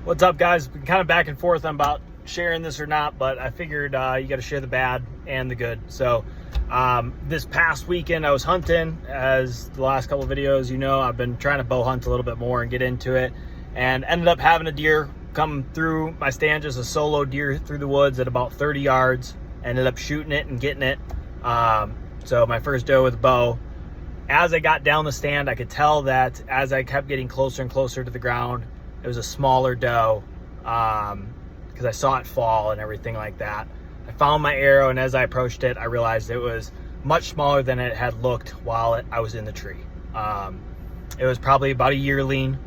What's up, guys? Been kind of back and forth on about sharing this or not, but I figured you got to share the bad and the good. So this past weekend I was hunting. As the last couple of videos, you know, I've been trying to bow hunt a little bit more and get into it, and ended up having a deer come through my stand, just a solo deer through the woods at about 30 yards. Ended up shooting it and getting it. So my first doe with a bow. As I got down the stand, I could tell that as I kept getting closer and closer to the ground, it was a smaller doe, because I saw it fall and everything like that. I found my arrow, and as I approached it, I realized it was much smaller than it had looked while I was in the tree. It was probably about a yearling,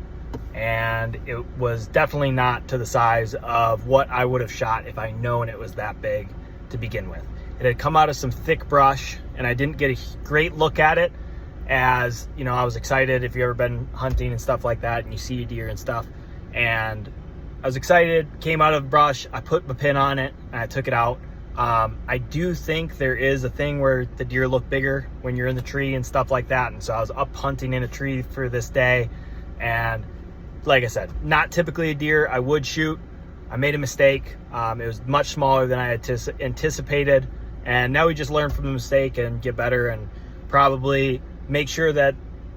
and it was definitely not to the size of what I would have shot if I known it was that big to begin with. It had come out of some thick brush, and I didn't get a great look at it. As you know, I was excited. If you've ever been hunting and stuff like that and you see a deer and stuff, and I was excited, came out of the brush, I put my pin on it and I took it out. I do think there is a thing where the deer look bigger when you're in the tree and stuff like that, and so I was up hunting in a tree for this day, and like I said, not typically a deer I would shoot. I made a mistake. It was much smaller than I anticipated, and now we just learn from the mistake and get better, and probably make sure that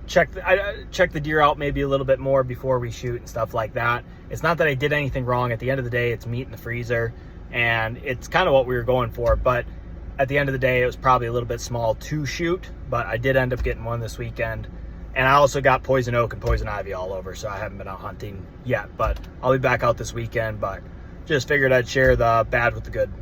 check the deer out maybe a little bit more before we shoot and stuff like that. It's not that I did anything wrong. At the end of the day, it's meat in the freezer, and it's kind of what we were going for, but at the end of the day, it was probably a little bit small to shoot, but I did end up getting one this weekend. And I also got poison oak and poison ivy all over, so I haven't been out hunting yet, but I'll be back out this weekend. But just figured I'd share the bad with the good.